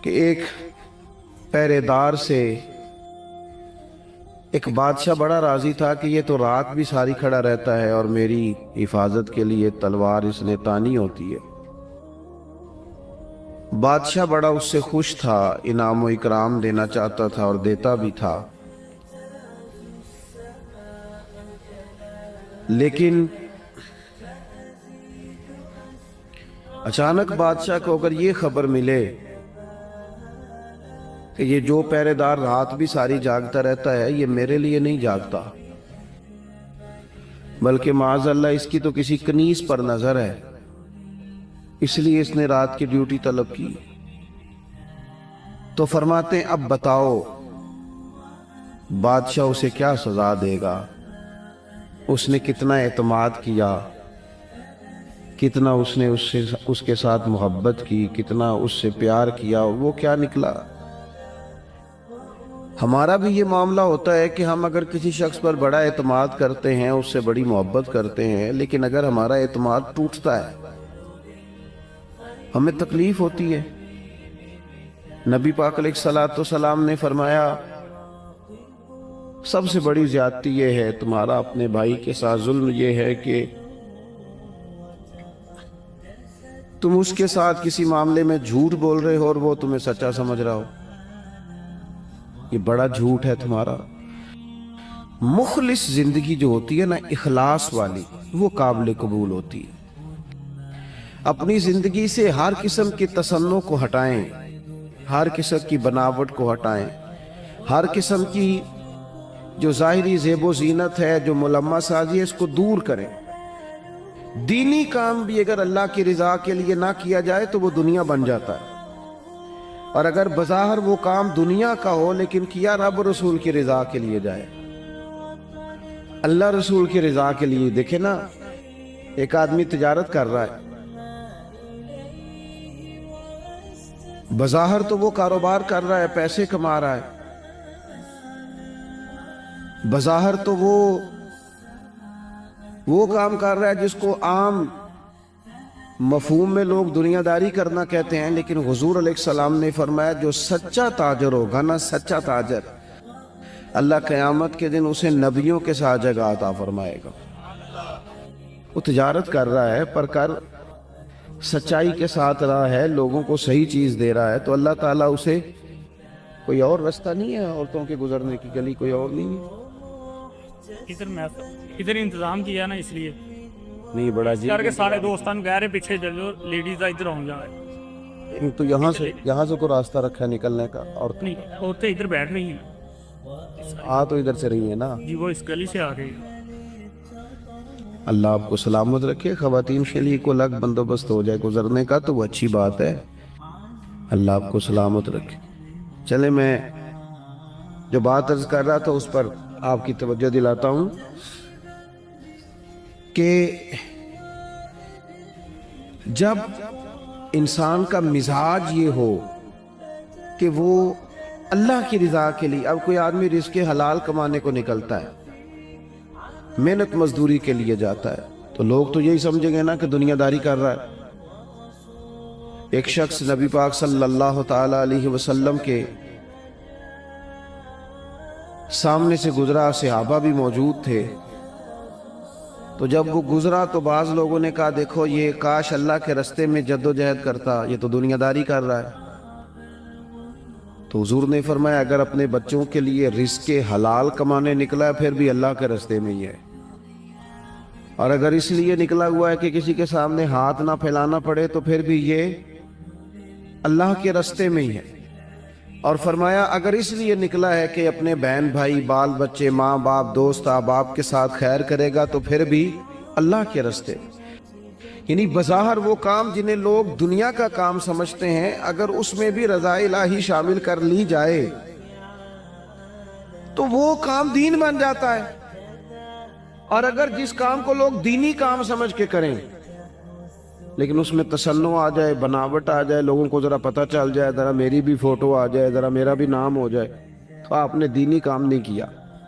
کہ ایک پہرے دار سے ایک بادشاہ بڑا راضی تھا کہ یہ تو رات بھی ساری کھڑا رہتا ہے اور میری حفاظت کے لیے تلوار اس نے تانی ہوتی ہے۔ بادشاہ بڑا اس سے خوش تھا، انعام و اکرام دینا چاہتا تھا اور دیتا بھی تھا، لیکن اچانک بادشاہ کو اگر یہ خبر ملے کہ یہ جو پہرے دار رات بھی ساری جاگتا رہتا ہے یہ میرے لیے نہیں جاگتا، بلکہ معاذ اللہ اس کی تو کسی کنیز پر نظر ہے، اس لیے اس نے رات کی ڈیوٹی طلب کی، تو فرماتے ہیں اب بتاؤ بادشاہ اسے کیا سزا دے گا؟ اس نے کتنا اعتماد کیا، کتنا اس نے اس کے ساتھ محبت کی، کتنا اس سے پیار کیا، وہ کیا نکلا؟ ہمارا بھی یہ معاملہ ہوتا ہے کہ ہم اگر کسی شخص پر بڑا اعتماد کرتے ہیں، اس سے بڑی محبت کرتے ہیں، لیکن اگر ہمارا اعتماد ٹوٹتا ہے ہمیں تکلیف ہوتی ہے۔ نبی پاک علیہ الصلوۃ والسلام نے فرمایا سب سے بڑی زیادتی یہ ہے تمہارا اپنے بھائی کے ساتھ ظلم، یہ ہے کہ تم اس کے ساتھ کسی معاملے میں جھوٹ بول رہے ہو اور وہ تمہیں سچا سمجھ رہا ہو، یہ بڑا جھوٹ ہے تمہارا۔ مخلص زندگی جو ہوتی ہے نا، اخلاص والی، وہ قابل قبول ہوتی ہے۔ اپنی زندگی سے ہر قسم کے تصنع کو ہٹائیں، ہر قسم کی بناوٹ کو ہٹائیں، ہر قسم کی جو ظاہری زیب و زینت ہے، جو ملمہ سازی ہے، اس کو دور کریں۔ دینی کام بھی اگر اللہ کی رضا کے لیے نہ کیا جائے تو وہ دنیا بن جاتا ہے، اور اگر بظاہر وہ کام دنیا کا ہو لیکن کیا رب رسول کی رضا کے لیے جائے، اللہ رسول کی رضا کے لیے۔ دیکھیں نا، ایک آدمی تجارت کر رہا ہے، بظاہر تو وہ کاروبار کر رہا ہے، پیسے کما رہا ہے، بظاہر تو وہ کام کر رہا ہے جس کو عام مفہوم میں لوگ دنیا داری کرنا کہتے ہیں، لیکن حضور علیہ السلام نے فرمایا جو سچا تاجر ہوگا نا، سچا تاجر، اللہ قیامت کے دن اسے نبیوں کے ساتھ جگہ عطا فرمائے گا۔ وہ تجارت کر رہا ہے پر کر سچائی کے ساتھ رہا ہے، لوگوں کو صحیح چیز دے رہا ہے، تو اللہ تعالیٰ اسے، کوئی اور رستہ نہیں ہے عورتوں کے گزرنے کی، گلی کوئی اور نہیں ہے، ادھر انتظام کیا نا، اس لیے نہیں بڑا جی کر کے سارے دوستان کہہ رہے پیچھے چلو، لیڈیز ادھر ہوں جائے، تو یہاں سے کوئی راستہ رکھا ہے نکلنے کا؟ اور نہیں عورتیں ادھر بیٹھ رہی ہیں، آ تو ادھر سے رہی ہیں نا، جی وہ اس گلی سے آ گئی۔ اللہ آپ کو سلامت رکھے۔ خواتین کے لیے کوئی الگ بندوبست ہو جائے گزرنے کا تو وہ اچھی بات ہے، اللہ آپ کو سلامت رکھے۔ چلے میں جو بات عرض کر رہا تھا اس پر آپ کی توجہ دلاتا ہوں کہ جب انسان کا مزاج یہ ہو کہ وہ اللہ کی رضا کے لیے، اب کوئی آدمی رزق حلال کمانے کو نکلتا ہے، محنت مزدوری کے لیے جاتا ہے، تو لوگ تو یہی سمجھیں گے نا کہ دنیا داری کر رہا ہے۔ ایک شخص نبی پاک صلی اللہ تعالی علیہ وسلم کے سامنے سے گزرا، صحابہ بھی موجود تھے، تو جب وہ گزرا تو بعض لوگوں نے کہا دیکھو یہ کاش اللہ کے رستے میں جد و جہد کرتا، یہ تو دنیا داری کر رہا ہے۔ تو حضور نے فرمایا اگر اپنے بچوں کے لیے رزق حلال کمانے نکلا ہے پھر بھی اللہ کے رستے میں ہی ہے، اور اگر اس لیے نکلا ہوا ہے کہ کسی کے سامنے ہاتھ نہ پھیلانا پڑے تو پھر بھی یہ اللہ کے رستے میں ہی ہے۔ اور فرمایا اگر اس لیے نکلا ہے کہ اپنے بہن بھائی، بال بچے، ماں باپ، دوست احباب کے ساتھ خیر کرے گا تو پھر بھی اللہ کے رستے۔ یعنی بظاہر وہ کام جنہیں لوگ دنیا کا کام سمجھتے ہیں، اگر اس میں بھی رضا الہی شامل کر لی جائے تو وہ کام دین بن جاتا ہے، اور اگر جس کام کو لوگ دینی کام سمجھ کے کریں لیکن اس میں تصنع آ جائے، بناوٹ آ جائے، لوگوں کو ذرا پتہ چل جائے، ذرا میری بھی فوٹو آ جائے، ذرا میرا بھی نام ہو جائے، تو آپ نے دینی کام نہیں کیا،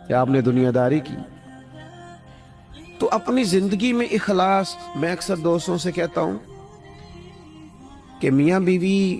یا آپ نے دنیا داری کی۔ تو اپنی زندگی میں اخلاص، میں اکثر دوستوں سے کہتا ہوں کہ میاں بیوی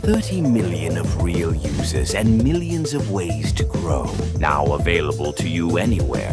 30 million of real users and millions of ways to grow. Now available to you anywhere.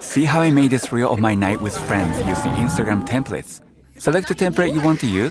See how I made this reel of my night with friends using Instagram templates. Select the template you want to use.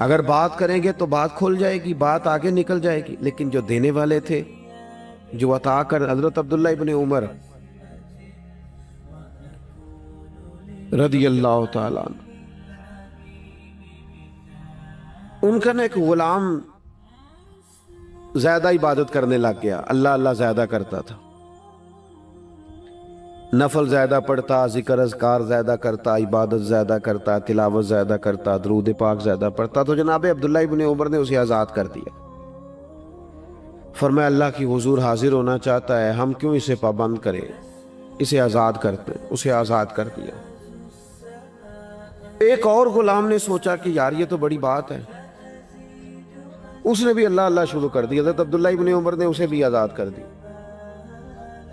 اگر بات کریں گے تو بات کھل جائے گی, بات آگے نکل جائے گی. لیکن جو دینے والے تھے, جو عطا کر, حضرت عبداللہ ابن عمر رضی اللہ تعالیٰ عنہ, ان کا نا ایک غلام زیادہ عبادت کرنے لگ گیا, اللہ اللہ زیادہ کرتا تھا, نفل زیادہ پڑھتا, ذکر اذکار زیادہ کرتا, عبادت زیادہ کرتا, تلاوت زیادہ کرتا, درود پاک زیادہ پڑھتا. تو جناب عبداللہ ابن عمر نے اسے آزاد کر دیا. فرمایا اللہ کی حضور حاضر ہونا چاہتا ہے, ہم کیوں اسے پابند کریں, اسے آزاد کرتے. اسے آزاد کر دیا. ایک اور غلام نے سوچا کہ یار یہ تو بڑی بات ہے, اس نے بھی اللہ اللہ شروع کر دیا. حضرت عبداللہ ابن عمر نے اسے بھی آزاد کر دی.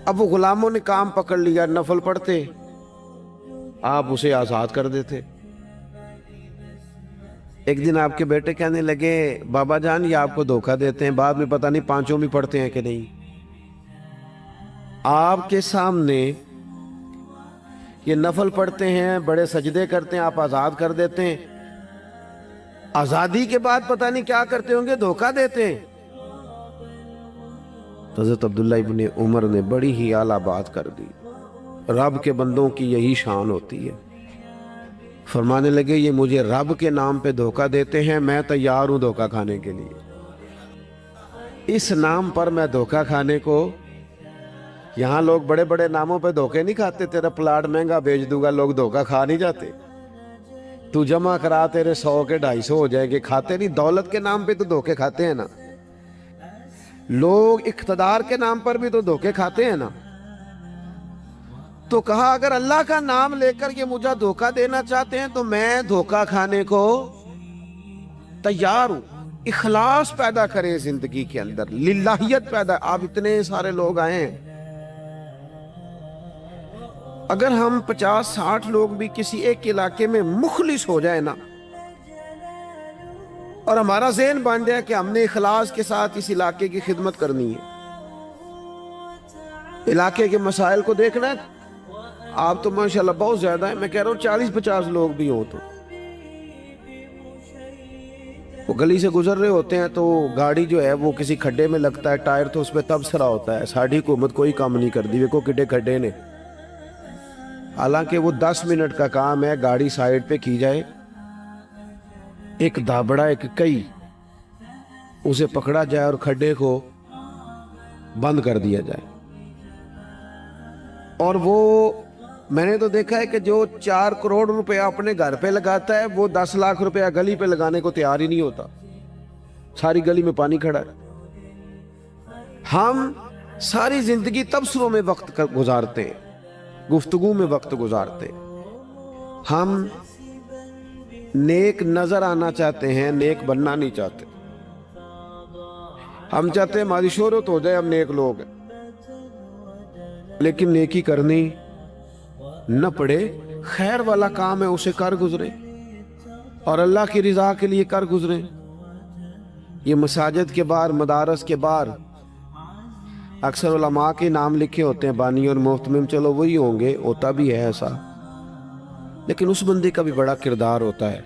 اب وہ غلاموں نے کام پکڑ لیا, نفل پڑھتے, آپ اسے آزاد کر دیتے. ایک دن آپ کے بیٹے کہنے لگے بابا جان یہ آپ کو دھوکہ دیتے ہیں, بعد میں پتہ نہیں پانچوں بھی پڑھتے ہیں کہ نہیں. آپ کے سامنے یہ نفل پڑھتے ہیں, بڑے سجدے کرتے ہیں, آپ آزاد کر دیتے ہیں, آزادی کے بعد پتہ نہیں کیا کرتے ہوں گے, دھوکہ دیتے ہیں. حضرت عبداللہ ابن عمر نے بڑی ہی اعلیٰ بات کر دی. رب کے بندوں کی یہی شان ہوتی ہے. فرمانے لگے یہ مجھے رب کے نام پہ دھوکہ دیتے ہیں, میں تیار ہوں دھوکہ کھانے کے لیے. اس نام پر میں دھوکہ کھانے کو, یہاں لوگ بڑے بڑے ناموں پہ دھوکے نہیں کھاتے, تیرا پلاٹ مہنگا بیچ دوں گا, لوگ دھوکہ کھا نہیں جاتے. تو جمع کرا تیرے 100 کے 250 ہو جائیں گے, کھاتے نہیں. دولت کے نام پہ تو دھوکے کھاتے ہیں نا لوگ, اقتدار کے نام پر بھی تو دھوکے کھاتے ہیں نا. تو کہا اگر اللہ کا نام لے کر یہ مجھے دھوکہ دینا چاہتے ہیں تو میں دھوکہ کھانے کو تیار ہوں. اخلاص پیدا کریں زندگی کے اندر, للہیت پیدا. آپ اتنے سارے لوگ آئے ہیں, اگر ہم 50-60 لوگ بھی کسی ایک علاقے میں مخلص ہو جائے نا, اور ہمارا ذہن بن جائے کہ ہم نے اخلاص کے ساتھ اس علاقے کی خدمت کرنی ہے, علاقے کے مسائل کو دیکھنا ہے. آپ تو ماشاءاللہ بہت زیادہ ہیں, میں کہہ رہا ہوں 40-50 لوگ بھی ہوں تو وہ گلی سے گزر رہے ہوتے ہیں تو گاڑی جو ہے وہ کسی کھڈے میں لگتا ہے, ٹائر تو اس پہ تبصرہ ہوتا ہے. ساری حکومت کوئی کام نہیں کر دی, وہ کو کڈے کھڈے نے. حالانکہ وہ 10 منٹ کا کام ہے, گاڑی سائیڈ پہ کی جائے, ایک دابڑا ایک کئی اسے پکڑا جائے اور کھڈے کو بند کر دیا جائے. اور وہ میں نے تو دیکھا ہے کہ جو 4 کروڑ روپے اپنے گھر پہ لگاتا ہے وہ 10 لاکھ روپے گلی پہ لگانے کو تیار ہی نہیں ہوتا. ساری گلی میں پانی کھڑا ہے. ہم ساری زندگی تبصروں میں وقت گزارتے ہیں, گفتگو میں وقت گزارتے. ہم نیک نظر آنا چاہتے ہیں, نیک بننا نہیں چاہتے. ہم چاہتے ہیں ہماری شہرت ہو جائے, ہم نیک لوگ ہیں, لیکن نیکی کرنی نہ پڑے. خیر والا کام ہے اسے کر گزرے, اور اللہ کی رضا کے لیے کر گزرے. یہ مساجد کے باہر, مدارس کے باہر اکثر علماء کے نام لکھے ہوتے ہیں, بانی اور محتمم, چلو وہی ہوں گے, ہوتا بھی ہے ایسا, لیکن اس بندے کا بھی بڑا کردار ہوتا ہے.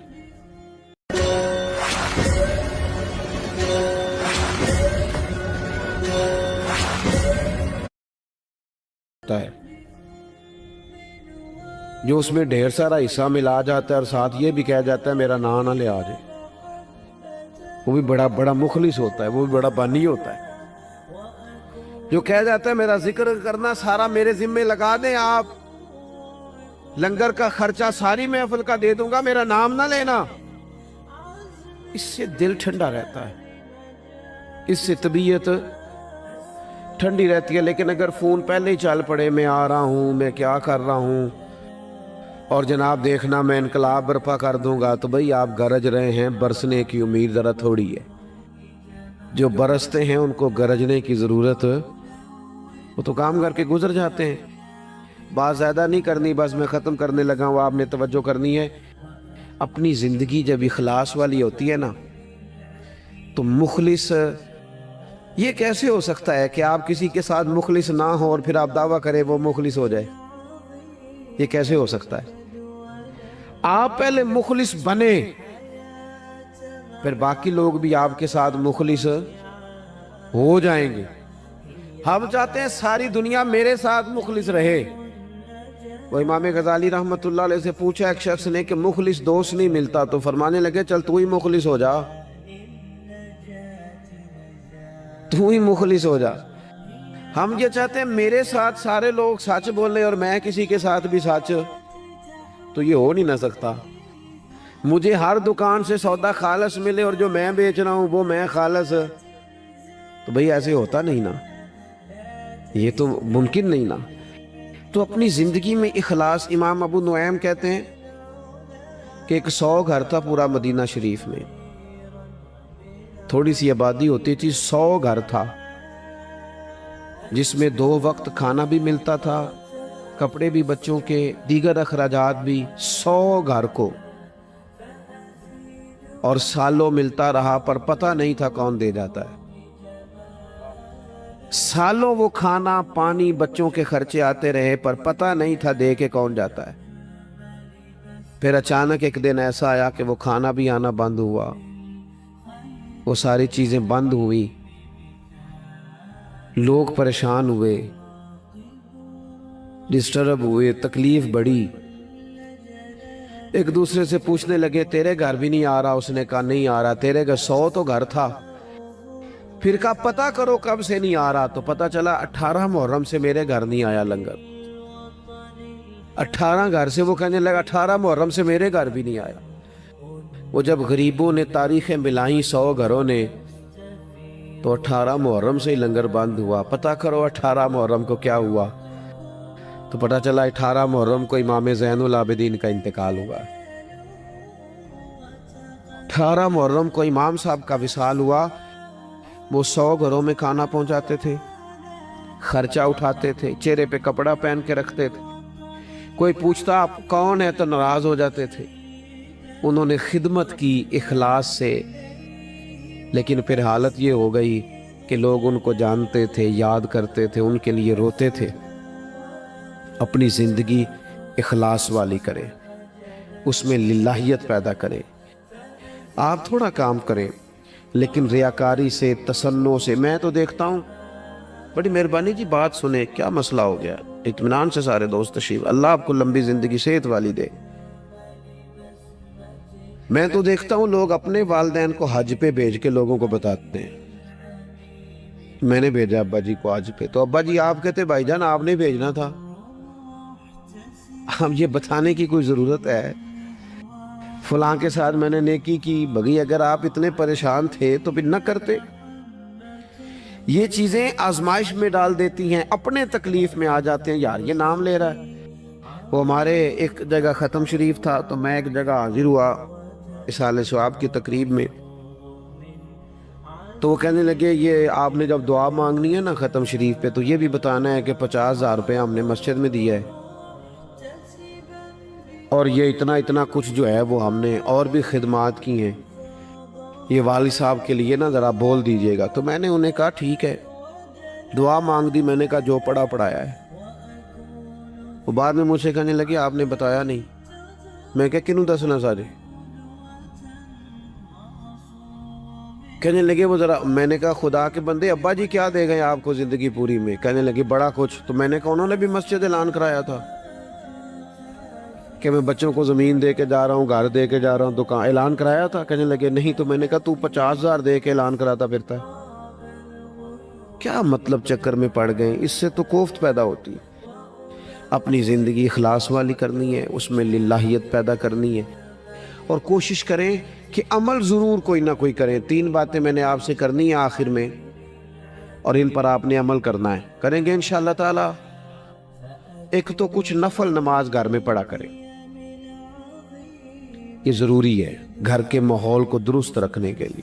جو اس میں ڈھیر سارا حصہ ملا جاتا ہے اور ساتھ یہ بھی کہہ جاتا ہے میرا نام نہ لے آ جائے, وہ بھی بڑا بڑا مخلص ہوتا ہے, وہ بھی بڑا بانی ہوتا ہے. جو کہہ جاتا ہے میرا ذکر کرنا سارا میرے ذمے لگا دیں, آپ لنگر کا خرچہ ساری محفل کا دے دوں گا, میرا نام نہ لینا. اس سے دل ٹھنڈا رہتا ہے, اس سے طبیعت ٹھنڈی رہتی ہے. لیکن اگر فون پہلے ہی چل پڑے, میں آ رہا ہوں, میں کیا کر رہا ہوں, اور جناب دیکھنا میں انقلاب برپا کر دوں گا, تو بھئی آپ گرج رہے ہیں, برسنے کی امید ذرا تھوڑی ہے. جو برستے ہیں ان کو گرجنے کی ضرورت, وہ تو کام کر کے گزر جاتے ہیں. بات زیادہ نہیں کرنی, بس میں ختم کرنے لگا ہوں, آپ نے توجہ کرنی ہے. اپنی زندگی جب اخلاص والی ہوتی ہے نا, تو مخلص, یہ کیسے ہو سکتا ہے کہ آپ کسی کے ساتھ مخلص نہ ہو اور پھر آپ دعویٰ کریں وہ مخلص ہو جائے؟ یہ کیسے ہو سکتا ہے؟ آپ پہلے مخلص بنے, پھر باقی لوگ بھی آپ کے ساتھ مخلص ہو جائیں گے. ہم چاہتے ہیں ساری دنیا میرے ساتھ مخلص رہے. وہ امام غزالی رحمت اللہ علیہ سے پوچھا ایک شخص نے کہ مخلص دوست نہیں ملتا, تو فرمانے لگے چل تو ہی مخلص ہو جا, تو ہی مخلص ہو جا. ہم یہ چاہتے ہیں میرے ساتھ سارے لوگ سچ بولیں اور میں کسی کے ساتھ بھی سچ, تو یہ ہو نہیں نہ سکتا. مجھے ہر دکان سے سودا خالص ملے اور جو میں بیچ رہا ہوں وہ میں خالص, تو بھئی ایسے ہوتا نہیں نا, یہ تو ممکن نہیں نا. تو اپنی زندگی میں اخلاص, امام ابو نعیم کہتے ہیں کہ ایک 100 گھر تھا پورا مدینہ شریف میں, تھوڑی سی آبادی ہوتی تھی, 100 گھر تھا جس میں 2 وقت کھانا بھی ملتا تھا, کپڑے بھی بچوں کے, دیگر اخراجات بھی, 100 گھر کو, اور سالوں ملتا رہا پر پتہ نہیں تھا کون دے جاتا ہے. سالوں وہ کھانا پانی بچوں کے خرچے آتے رہے پر پتہ نہیں تھا دے کے کون جاتا ہے. پھر اچانک ایک دن ایسا آیا کہ وہ کھانا بھی آنا بند ہوا, وہ ساری چیزیں بند ہوئی, لوگ پریشان ہوئے, ڈسٹرب ہوئے, تکلیف بڑھی. ایک دوسرے سے پوچھنے لگے تیرے گھر بھی نہیں آ رہا؟ اس نے کہا نہیں آ رہا. تیرے گھر 100 تو گھر تھا. پھر کہا پتہ کرو کب سے نہیں آ رہا, تو پتہ چلا 18 محرم سے میرے گھر نہیں آیا لنگر. 18 گھر سے وہ کہنے لگا 18 محرم سے میرے گھر بھی نہیں آیا. وہ جب غریبوں نے تاریخیں ملائیں 100 گھروں نے, تو 18 محرم سے ہی لنگر بند ہوا. پتہ کرو 18 محرم کو کیا ہوا, تو پتہ چلا 18 محرم کو امام زین العابدین کا انتقال ہوا. 18 محرم کو امام صاحب کا وصال ہوا. وہ 100 گھروں میں کھانا پہنچاتے تھے, خرچہ اٹھاتے تھے, چہرے پہ کپڑا پہن کے رکھتے تھے. کوئی پوچھتا آپ کون ہے تو ناراض ہو جاتے تھے. انہوں نے خدمت کی اخلاص سے, لیکن پھر حالت یہ ہو گئی کہ لوگ ان کو جانتے تھے, یاد کرتے تھے, ان کے لیے روتے تھے. اپنی زندگی اخلاص والی کریں, اس میں للہیت پیدا کریں. آپ تھوڑا کام کریں لیکن ریاکاری سے, تسنع سے. میں تو دیکھتا ہوں, بڑی مہربانی جی بات سنیں, کیا مسئلہ ہو گیا, اطمینان سے سارے دوست تشریف, اللہ آپ کو لمبی زندگی صحت والی دے. میں تو دیکھتا ہوں لوگ اپنے والدین کو حج پہ بھیج کے لوگوں کو بتاتے ہیں میں نے بھیجا ابا جی کو حج پہ. تو ابا جی آپ کہتے بھائی جان آپ نے بھیجنا تھا, اب یہ بتانے کی کوئی ضرورت ہے؟ فلاں کے ساتھ میں نے نیکی کی, بھگی اگر آپ اتنے پریشان تھے تو پھر نہ کرتے. یہ چیزیں آزمائش میں ڈال دیتی ہیں, اپنے تکلیف میں آ جاتے ہیں. یار یہ نام لے رہا ہے. وہ ہمارے ایک جگہ ختم شریف تھا, تو میں ایک جگہ حاضر ہوا اصالہ ثواب کی تقریب میں. تو وہ کہنے لگے یہ آپ نے جب دعا مانگنی ہے نا ختم شریف پہ, تو یہ بھی بتانا ہے کہ 50,000 روپے ہم نے مسجد میں دیا ہے, اور یہ اتنا کچھ جو ہے وہ ہم نے اور بھی خدمات کی ہیں, یہ والد صاحب کے لیے نا ذرا بول دیجئے گا. تو میں نے انہیں کہا ٹھیک ہے, دعا مانگ دی. میں نے کہا جو پڑھا پڑھایا ہے. وہ بعد میں مجھ سے کہنے لگے آپ نے بتایا نہیں. میں کہا کنوں دسنا سارے؟ کہنے لگے وہ ذرا. میں نے کہا خدا کے بندے ابا جی کیا دے گئے آپ کو زندگی پوری میں؟ کہنے لگے بڑا کچھ. تو میں نے کہا انہوں نے بھی مسجد اعلان کرایا تھا کہ میں بچوں کو زمین دے کے جا رہا ہوں, گھر دے کے جا رہا ہوں, دکان اعلان کرایا تھا؟ کہنے لگے نہیں. تو میں نے کہا تو 50,000 دے کے اعلان کراتا پھرتا ہے, کیا مطلب چکر میں پڑ گئے؟ اس سے تو کوفت پیدا ہوتی ہے. اپنی زندگی اخلاص والی کرنی ہے, اس میں للہیت پیدا کرنی ہے, اور کوشش کریں کہ عمل ضرور کوئی نہ کوئی کریں. 3 باتیں میں نے آپ سے کرنی ہیں آخر میں, اور ان پر آپ نے عمل کرنا ہے. کریں گے انشاءاللہ تعالی. ایک تو کچھ نفل نماز گھر میں پڑھا کریں, یہ ضروری ہے گھر کے ماحول کو درست رکھنے کے لیے.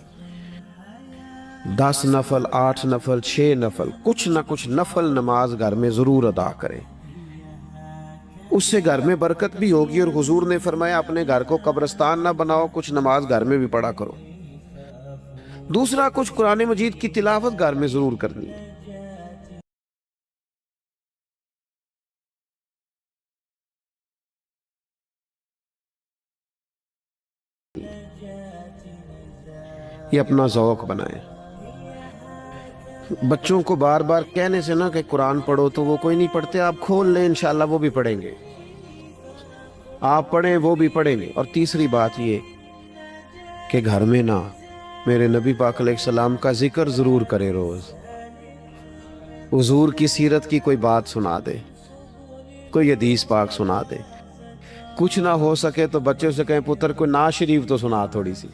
10 نفل, 8 نفل, 6 نفل, کچھ نہ کچھ نفل نماز گھر میں ضرور ادا کریں. اس سے گھر میں برکت بھی ہوگی, اور حضور نے فرمایا اپنے گھر کو قبرستان نہ بناؤ, کچھ نماز گھر میں بھی پڑھا کرو. دوسرا, کچھ قرآن مجید کی تلاوت گھر میں ضرور کرنی ہے. یہ اپنا ذوق بنائیں. بچوں کو بار بار کہنے سے نہ کہ قرآن پڑھو تو وہ کوئی نہیں پڑھتے، آپ کھول لیں انشاءاللہ وہ بھی پڑھیں گے، آپ پڑھیں وہ بھی پڑھیں گے. اور تیسری بات یہ کہ گھر میں نہ میرے نبی پاک علیہ السلام کا ذکر ضرور کرے، روز حضور کی سیرت کی کوئی بات سنا دے، کوئی حدیث پاک سنا دے. کچھ نہ ہو سکے تو بچوں سے کہیں پتر کوئی نعت شریف تو سنا تھوڑی سی.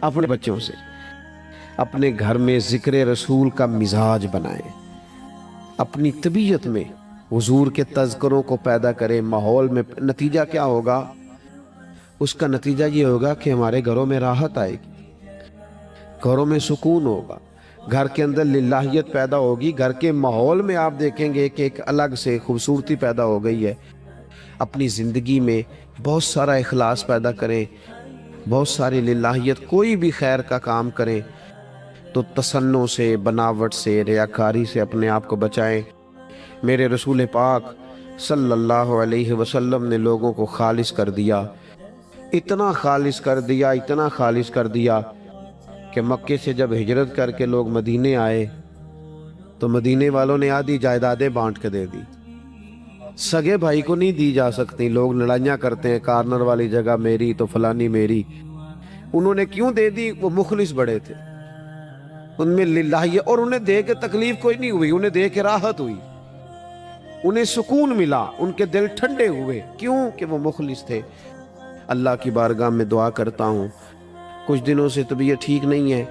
اپنے بچوں سے اپنے گھر میں ذکر رسول کا مزاج بنائیں، اپنی طبیعت میں حضور کے تذکروں کو پیدا کریں ماحول میں. نتیجہ کیا ہوگا؟ اس کا نتیجہ یہ ہوگا کہ ہمارے گھروں میں راحت آئے گی، گھروں میں سکون ہوگا، گھر کے اندر للہیت پیدا ہوگی. گھر کے ماحول میں آپ دیکھیں گے کہ ایک الگ سے خوبصورتی پیدا ہو گئی ہے. اپنی زندگی میں بہت سارا اخلاص پیدا کریں، بہت ساری للہیت. کوئی بھی خیر کا کام کریں تو تصنع سے، بناوٹ سے، ریاکاری سے اپنے آپ کو بچائیں. میرے رسول پاک صلی اللہ علیہ وسلم نے لوگوں کو خالص کر دیا، اتنا خالص کر دیا، اتنا خالص کر دیا کہ مکے سے جب ہجرت کر کے لوگ مدینے آئے تو مدینے والوں نے آدھی جائیدادیں بانٹ کے دے دی. سگے بھائی کو نہیں دی جا سکتی. لوگ لڑائیاں کرتے ہیں کارنر والی جگہ میری تو فلانی میری. انہوں نے کیوں دے دی؟ وہ مخلص بڑے تھے، ان میں للہیت، اور انہیں دے کے تکلیف کوئی نہیں ہوئی، انہیں دے کے راحت ہوئی، انہیں سکون ملا، ان کے دل ٹھنڈے ہوئے. کیوں؟ کہ وہ مخلص تھے. اللہ کی بارگاہ میں دعا کرتا ہوں، کچھ دنوں سے طبیعت ٹھیک نہیں ہے،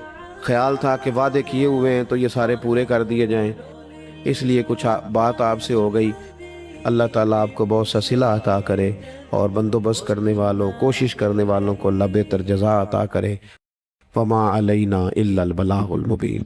خیال تھا کہ وعدے کیے ہوئے ہیں تو یہ سارے پورے کر دیے جائیں، اس لیے کچھ بات آپ سے ہو گئی. اللہ تعالیٰ آپ کو بہت سا صلہ عطا کرے اور بندوبست کرنے والوں، کوشش کرنے والوں کو اللہ بہتر جزا عطا کرے. وما علینا الا البلاغ المبین.